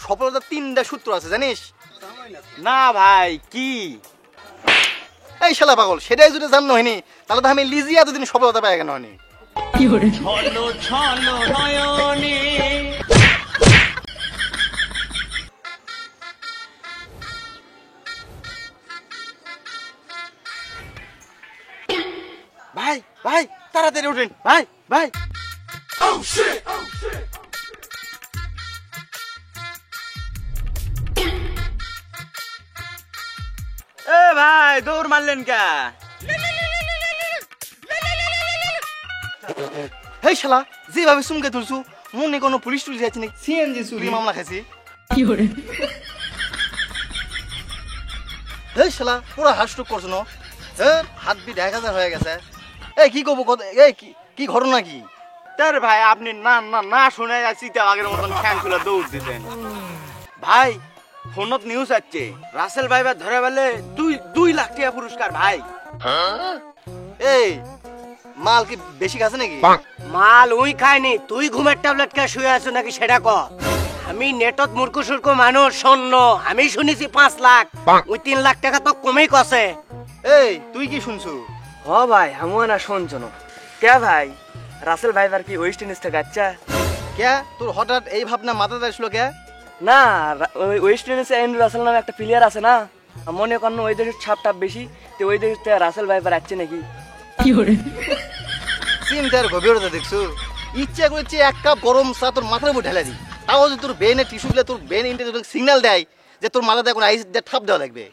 সফলতার 3টা সূত্র আছে জানিস? না ভাই কি? এই শালা পাগল, সেটাই যদি জানো হয়নি তাহলে তো আমি লিজিয়া এতদিন সফলতা পাই কেন হয়নি? ছলো ছলো নয়নে। ভাই ভাই তাড়াতাড়ি উঠেন ভাই ভাই। এ ভাই দৌড় মারলেন কে? এই শালা যেভাবে চুমকে তুলছু মনে কোনো পুলিশ টুলিশ আছে নাকি? সিএনজি চুরি মামলা খাইছি। এই শালা পুরো হার্টস্ট্রোক করছো না? হাত বিট 1000 হয়ে গেছে। এই কি করবো? এই কি ঘটনা কি? তার ভাই আপনি না না না শুনে যাচ্ছি তো আগের মতন ফ্যান খুলে দৌড় দিতেন। ভাই ফোনত নিউজ আসছে রাসেল ভাই ধরে বলে 2 লাখ টাকা পুরস্কার ভাই। এই মাল কি বেশি খাচ্ছে নাকি? মাল উই খাইনি, তুই ঘুমের ট্যাবলেট খেয়ে শুয়ে আছো নাকি সেটা ক। আমি নেটত মূর্খ সুর্খ মানুষ শূন্য, আমি শুনেছি 5 লাখ, ওই 3 লাখ টাকা তো কমেই কছে। এই তুই কি শুনছু? হ ভাই আমিও না শুনছো না। কে ভাই রাসেল ভাইবার কি ওয়েস্ট ইন্ডিজ থেকে আচ্ছা? কে তোর হঠাৎ এই ভাবনা মাথাতে আসলো কে? না ওই ওয়েস্ট ইন্ডিজে এন্ড্রু রাসেল নামে একটা প্লেয়ার আছে না, মনে করেন ওই দেশের ছাপটাপ বেশি, তো ওই দেশ থেকে রাসেল ভাইবার আসছে নাকি? চিন্তার গভীরতা দেখছো? ইচ্ছা করছে 1 কাপ গরম চা তোর মাথার উপর ঢেলে দিই, তাও যদি তোর ব্রেনে টিস্যু দিলে তোর ব্রেন ইন্টেলিজেন্স সিগন্যাল দেয় যে তোর মাথাতে এখন আইস দিয়ে ঠাপ দেওয়া লাগবে।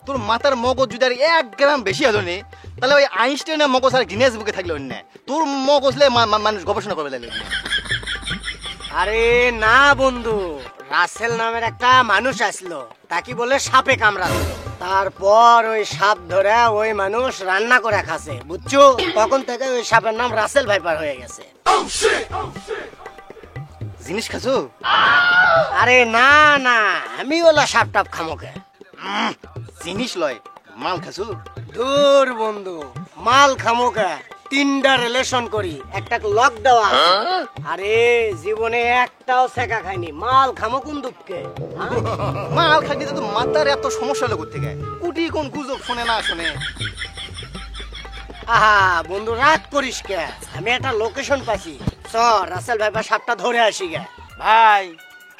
তোর মাথার মগজ যদি আর 1 গ্রাম বেশি হলো নি তাহলে ওই আইনস্টাইনের মগজ আর গিনেস বুকে থাকলে অন্য তোর মগজলে মানুষ গবেষণা করবে লাগবে। আরে না বন্ধু, রাসেল নামের একটা মানুষ আসলো, তাকে বলে সাপে কামড়ালো, তারপর ওই সাপ ধরে ওই মানুষ রান্না করে খাচ্ছে, বুঝছো? তখন থেকে ওই সাপের নাম রাসেল ভাইপার হয়ে গেছে। জিনিস খাচ্ছো? আরে না না, আমি ওলা সাপ টাপ খামোকে। জিনিস লয়, মাল খাচ্ছো? দূর বন্ধু, মাল খামোকে, 3টা রিলেশন করি, একটা লক দেওয়া আছে। আরে জীবনে একটাও শেখা খাইনি, মাল খামো কোন দুঃখে? মাল খাইতে তো মাথার এত সমস্যা হলো কোথেকে? কুটি কোন গুজব শোনে না শোনে? আহা বন্ধু রাগ করিস কে, আমি একটা লোকেশন পাইছি, চ রাসেল ভাইপার সাপটা ধরে আসি গে। ভাই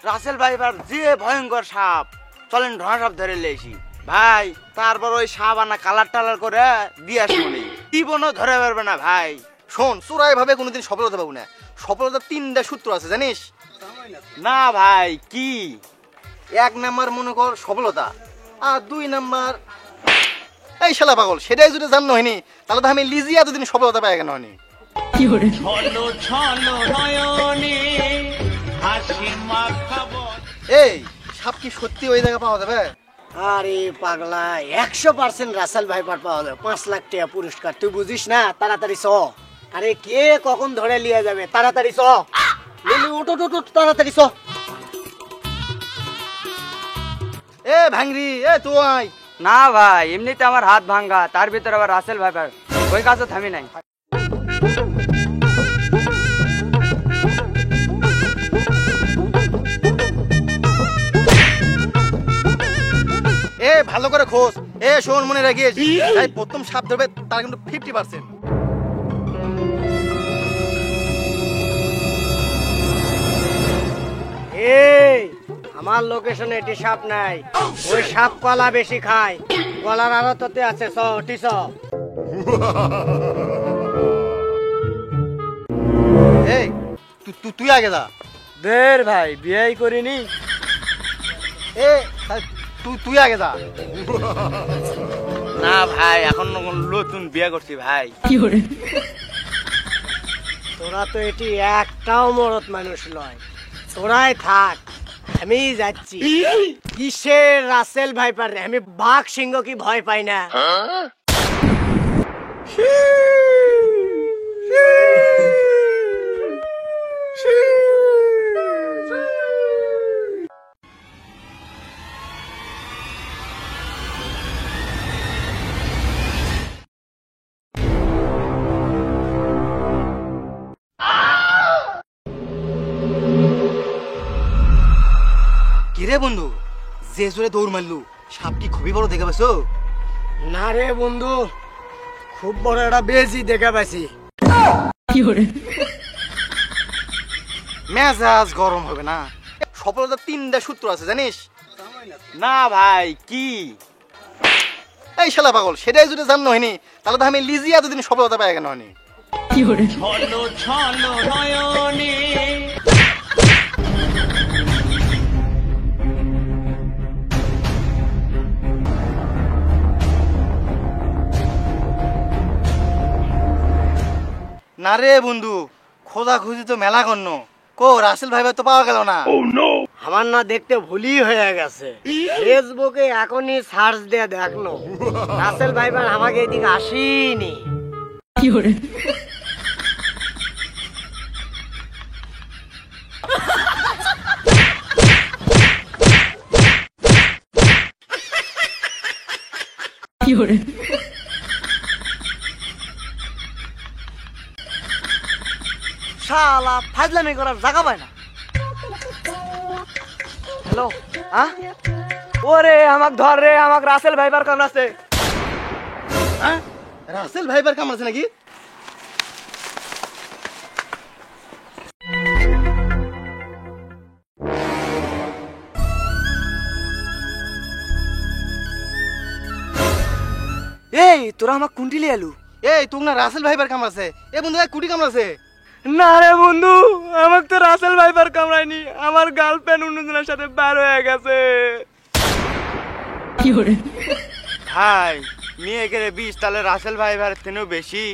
রাসেল ভাইবার যে ভয়ঙ্কর সাপ, চলেন ঢোঁড়া সাপ ধরে লেছি ভাই। তারপর ওই সাপ আনা কালার টালার করে দিয়ে শুনি জীবনও ধরে পারবে না ভাই। শোন, চোরাই ভাবে কোনোদিন সফলতা পাবো না। সফলতার 3টা সূত্র আছে জানিস? না ভাই কি? 1 নাম্বার মনে কর সফলতা, আর 2 নাম্বার এই শালা পাগল, সেটাই যদি জানো হয়নি তাহলে তো আমি লিজিয়া এতদিন সফলতা পাই কেন হয়নি? ছলো ছলো নয়নে হাসি মাখাবো। এই সাপ কি সত্যি ওই জায়গা পাওয়া যাবে? আরে পাগলা, 100% রাসেল ভাইপার পাওয়া যাবে, 5 লাখ টাকা পুরস্কার, তুই বুঝিস না? তাড়াতাড়ি চ। আরে কে কখন ধরে লিয়ে যাবে, তাড়াতাড়ি চ। লিলি উঠ উঠ উঠ, তাড়াতাড়ি চ। এ ভাঙরি, এ তুই আয়। না ভাই এমনিতে আমার হাত ভাঙ্গা, তার ভিতরে আবার রাসেল ভাইবার, ওই কাজও থামি নাই। এ ভালো করে খোঁজ। এ শোন, মনে রাখিস তাই প্রথম সাপ ধরবে তার কিন্তু 50%। এই আমার লোকেশনে এটি সাপ নাই, ওই সাপ কলা বেশি খায়, কলার আরো তোতে আছে, চ ওটি চ। এই তুই আগে যা। দের ভাই বিয়েই করিনি। এ তুই আগে যা। না ভাই এখন নতুন বিয়ে করছি ভাই। তোরা তো এটি একটাও মরদ মানুষ নয়, তোরাই থাক, আমি যাচ্ছি। কিসের রাসেল ভাইপার, আমি বাঘ সিংহ কি ভয় পাই না? কিরে বন্ধু, যে জোরে দৌড় মারলু সাপ কি খুবই বড় দেখে পাইছো? না রে বন্ধু, খুব বড় একটা বেজি দেখা পাইছি। মেজাজ গরম হবে না? সফলতার 3টা সূত্র আছে জানিস? না ভাই, কি? এই শালা পাগল, সেটাই যদি জানো হয়নি তাহলে তো আমি লিজিয়া এতদিন সফলতা পাই কেন হয়নি? না রে বন্ধু, খোঁজা খুঁজি তো মেলা করন, কো রাসেল ভাই তো পাওয়া গেল না। আমার না দেখতে ভুলই হয়ে গেছে, ফেসবুকে এখনই সার্চ দিয়ে দেখলো রাসেল ভাইবার আমাকে এদিকে আসেনি। শালা ফাজলামি করার জায়গা পায় না। হ্যালো, ওরে আমাক ধর রে, আমাক রাসেল ভাইবার কামড়াছে। হ্যাঁ, রাসেল ভাইবার কামড়াছে নাকি? এই তোরা আমাক কুন্টিলি আলু? এই তুই না রাসেল ভাইবার কামড়াছে? এ বন্ধু কুটি কামড়াছে? না রে বন্ধু, আমাক তো রাসেল ভাইবার কামড়ায়নি, আমার গার্লফ্রেন্ড অন্যজনের সাথে বার হয়ে গেছে। ভাই মেয়ে গেলে 20, তাহলে রাসেল ভাই ভাইয়ের থেকেও বেশি।